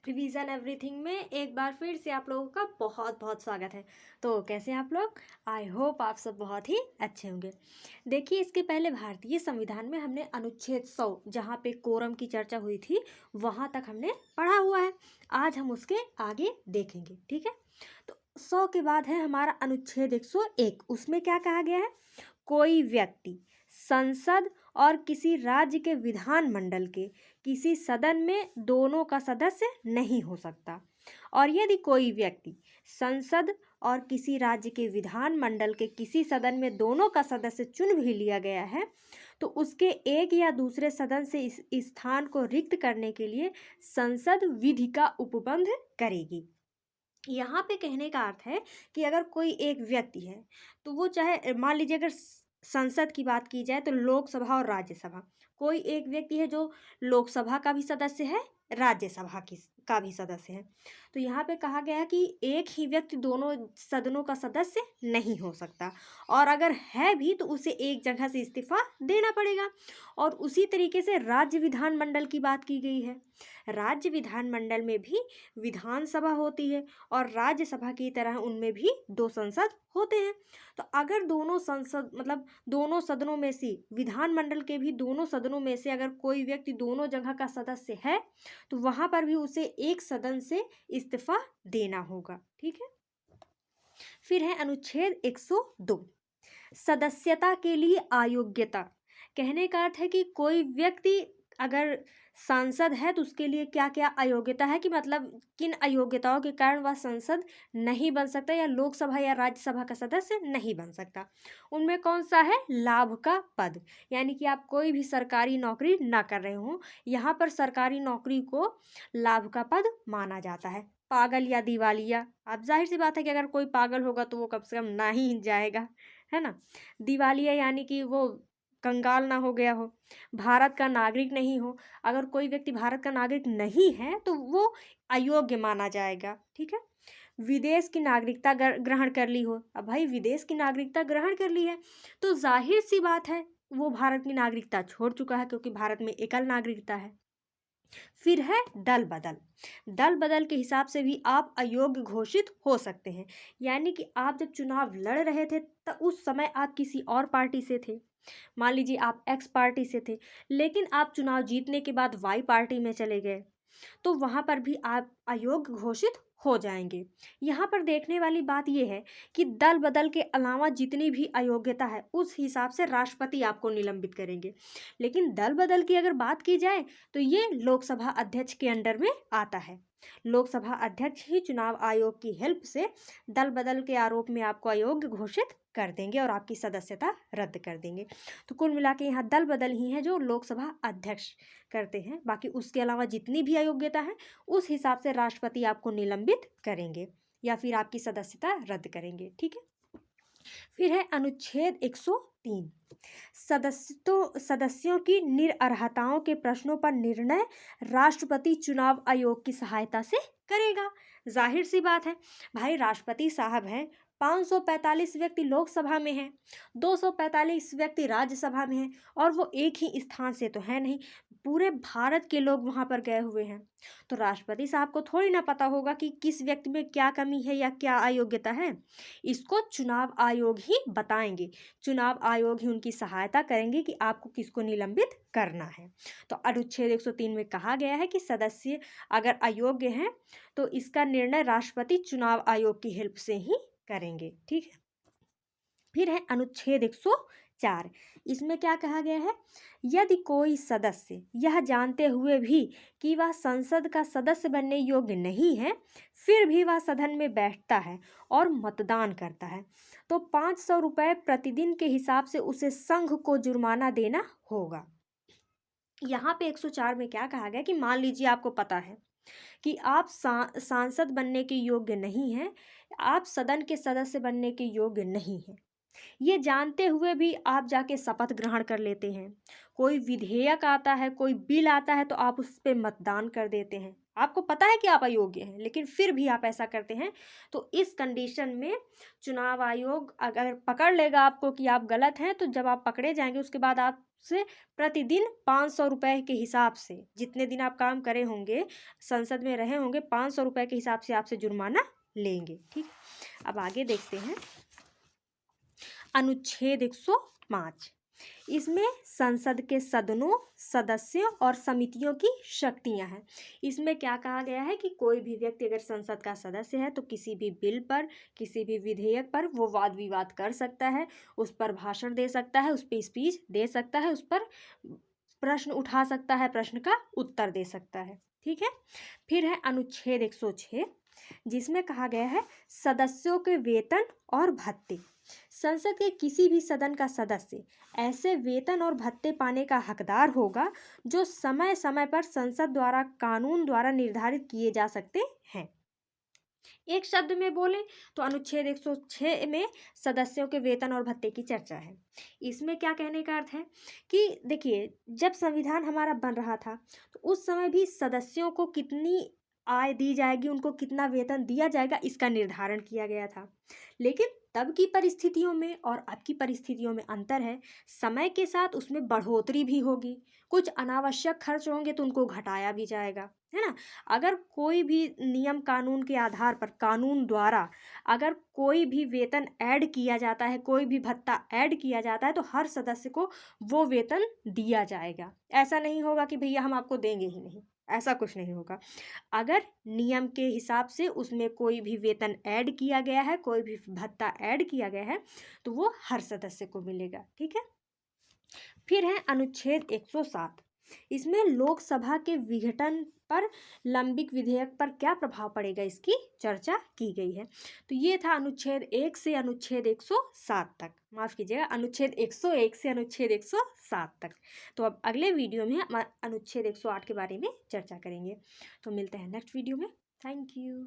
Revision everything में एक बार फिर से आप लोगों का बहुत बहुत स्वागत है। तो कैसे हैं आप लोग? आई होप आप सब बहुत ही अच्छे होंगे। देखिए, इसके पहले भारतीय संविधान में हमने अनुच्छेद 100 जहाँ पे कोरम की चर्चा हुई थी वहाँ तक हमने पढ़ा हुआ है। आज हम उसके आगे देखेंगे, ठीक है। तो 100 के बाद है हमारा अनुच्छेद 101। उसमें क्या कहा गया है? कोई व्यक्ति संसद और किसी राज्य के विधानमंडल के किसी सदन में दोनों का सदस्य नहीं हो सकता। और यदि कोई व्यक्ति संसद और किसी राज्य के विधानमंडल के किसी सदन में दोनों का सदस्य चुन भी लिया गया है तो उसके एक या दूसरे सदन से इस स्थान को रिक्त करने के लिए संसद विधि का उपबंध करेगी। यहाँ पे कहने का अर्थ है कि अगर कोई एक व्यक्ति है तो वो चाहे मान लीजिए, अगर संसद की बात की जाए तो लोकसभा और राज्यसभा, कोई एक व्यक्ति है जो लोकसभा का भी सदस्य है, राज्यसभा की का भी सदस्य है। तो यहाँ पे कहा गया है कि एक ही व्यक्ति दोनों सदनों का सदस्य नहीं हो सकता, और अगर है भी तो उसे एक जगह से इस्तीफा देना पड़ेगा। और उसी तरीके से राज्य विधानमंडल की बात की गई है। राज्य विधानमंडल में भी विधानसभा होती है और राज्यसभा की तरह उनमें भी दो संसद होते हैं। तो अगर दोनों संसद मतलब दोनों सदनों में से, विधानमंडल के भी दोनों सदनों में से अगर कोई व्यक्ति दोनों जगह का सदस्य है तो वहां पर भी उसे एक सदन से इस्तीफा देना होगा, ठीक है। फिर है अनुच्छेद 102, सदस्यता के लिए अयोग्यता। कहने का अर्थ है कि कोई व्यक्ति अगर सांसद है तो उसके लिए क्या क्या अयोग्यता है, कि मतलब किन अयोग्यताओं के कारण वह संसद नहीं बन सकता या लोकसभा या राज्यसभा का सदस्य नहीं बन सकता। उनमें कौन सा है? लाभ का पद, यानी कि आप कोई भी सरकारी नौकरी ना कर रहे हो, यहाँ पर सरकारी नौकरी को लाभ का पद माना जाता है। पागल या दिवालिया, अब जाहिर सी बात है कि अगर कोई पागल होगा तो वो कम से कम ना ही जाएगा, है ना। दिवालिया यानी कि वो कंगाल ना हो गया हो। भारत का नागरिक नहीं हो, अगर कोई व्यक्ति भारत का नागरिक नहीं है तो वो अयोग्य माना जाएगा, ठीक है। विदेश की नागरिकता ग्रहण कर ली हो, अब भाई विदेश की नागरिकता ग्रहण कर ली है तो जाहिर सी बात है वो भारत की नागरिकता छोड़ चुका है, क्योंकि भारत में एकल नागरिकता है। फिर है दल बदल। दल बदल के हिसाब से भी आप अयोग्य घोषित हो सकते हैं, यानी कि आप जब चुनाव लड़ रहे थे तब उस समय आप किसी और पार्टी से थे। मान लीजिए आप एक्स पार्टी से थे, लेकिन आप चुनाव जीतने के बाद वाई पार्टी में चले गए तो वहाँ पर भी आप अयोग्य घोषित हो जाएंगे। यहाँ पर देखने वाली बात यह है कि दल बदल के अलावा जितनी भी अयोग्यता है उस हिसाब से राष्ट्रपति आपको निलंबित करेंगे। लेकिन दल बदल की अगर बात की जाए तो ये लोकसभा अध्यक्ष के अंडर में आता है। लोकसभा अध्यक्ष ही चुनाव आयोग की हेल्प से दल बदल के आरोप में आपको अयोग्य घोषित कर देंगे और आपकी सदस्यता रद्द कर देंगे। तो कुल मिला के यहाँ दल बदल ही है जो लोकसभा अध्यक्ष करते हैं, बाकी उसके अलावा जितनी भी अयोग्यता है उस हिसाब से राष्ट्रपति आपको निलंबित करेंगे या फिर आपकी सदस्यता रद्द करेंगे, ठीक है। फिर है अनुच्छेद 103, सदस्यों की निरर्हताओं के प्रश्नों पर निर्णय राष्ट्रपति चुनाव आयोग की सहायता से करेगा। जाहिर सी बात है भाई, राष्ट्रपति साहब हैं, 545 व्यक्ति लोकसभा में हैं, 245 व्यक्ति राज्यसभा में हैं, और वो एक ही स्थान से तो है नहीं, पूरे भारत के लोग वहाँ पर गए हुए हैं। तो राष्ट्रपति साहब को थोड़ी ना पता होगा कि किस व्यक्ति में क्या कमी है या क्या अयोग्यता है। इसको चुनाव आयोग ही बताएंगे, चुनाव आयोग ही उनकी सहायता करेंगे कि आपको किसको निलंबित करना है। तो अनुच्छेद 103 में कहा गया है कि सदस्य अगर अयोग्य हैं तो इसका निर्णय राष्ट्रपति चुनाव आयोग की हेल्प से ही करेंगे, ठीक है। फिर है अनुच्छेद 104, इसमें क्या कहा गया है? यदि कोई सदस्य यह जानते हुए भी कि वह संसद का सदस्य बनने योग्य नहीं है फिर भी वह सदन में बैठता है और मतदान करता है तो 500 रुपये प्रतिदिन के हिसाब से उसे संघ को जुर्माना देना होगा। यहाँ पे 104 में क्या कहा गया कि मान लीजिए आपको पता है कि आप सांसद बनने के योग्य नहीं हैं, आप सदन के सदस्य बनने के योग्य नहीं हैं, ये जानते हुए भी आप जाके शपथ ग्रहण कर लेते हैं। कोई विधेयक आता है, कोई बिल आता है तो आप उस पे मतदान कर देते हैं। आपको पता है कि आप अयोग्य हैं, लेकिन फिर भी आप ऐसा करते हैं। तो इस कंडीशन में चुनाव आयोग अगर पकड़ लेगा आपको कि आप गलत हैं, तो जब आप पकड़े जाएँगे उसके बाद आपसे प्रतिदिन 500 रुपए के हिसाब से, जितने दिन आप काम करे होंगे, संसद में रहे होंगे, 500 रुपए के हिसाब से आपसे जुर्माना लेंगे। ठीक? अब आगे देखते हैं। अनुच्छेद 105, इसमें संसद के सदनों, सदस्यों और समितियों की शक्तियां हैं। इसमें क्या कहा गया है कि कोई भी व्यक्ति अगर संसद का सदस्य है तो किसी भी बिल पर, किसी भी विधेयक पर वो वाद विवाद कर सकता है, उस पर भाषण दे सकता है, उस पर स्पीच दे सकता है, उस पर प्रश्न उठा सकता है, प्रश्न का उत्तर दे सकता है। ठीक है। फिर है अनुच्छेद 106, जिसमें कहा गया है सदस्यों के वेतन और भत्ते। संसद के किसी भी सदन का सदस्य ऐसे वेतन और भत्ते पाने का हकदार होगा जो समय समय पर संसद द्वारा कानून द्वारा निर्धारित किए जा सकते हैं। एक शब्द में बोले तो अनुच्छेद 106 में सदस्यों के वेतन और भत्ते की चर्चा है। इसमें क्या कहने का अर्थ है कि देखिए, जब संविधान हमारा बन रहा था तो उस समय भी सदस्यों को कितनी आय दी जाएगी, उनको कितना वेतन दिया जाएगा, इसका निर्धारण किया गया था। लेकिन तब की परिस्थितियों में और अब की परिस्थितियों में अंतर है। समय के साथ उसमें बढ़ोतरी भी होगी, कुछ अनावश्यक खर्च होंगे तो उनको घटाया भी जाएगा, है ना। अगर कोई भी नियम कानून के आधार पर, कानून द्वारा अगर कोई भी वेतन ऐड किया जाता है, कोई भी भत्ता ऐड किया जाता है, तो हर सदस्य को वो वेतन दिया जाएगा। ऐसा नहीं होगा कि भैया हम आपको देंगे ही नहीं, ऐसा कुछ नहीं होगा। अगर नियम के हिसाब से उसमें कोई भी वेतन ऐड किया गया है, कोई भी भत्ता ऐड किया गया है, तो वो हर सदस्य को मिलेगा। ठीक है। फिर है अनुच्छेद 107, इसमें लोकसभा के विघटन पर लंबित विधेयक पर क्या प्रभाव पड़ेगा, इसकी चर्चा की गई है। तो ये था अनुच्छेद 1 से अनुच्छेद 107 तक, माफ कीजिएगा, अनुच्छेद 101 से अनुच्छेद 107 तक। तो अब अगले वीडियो में हम अनुच्छेद 108 के बारे में चर्चा करेंगे। तो मिलते हैं नेक्स्ट वीडियो में। Thank you.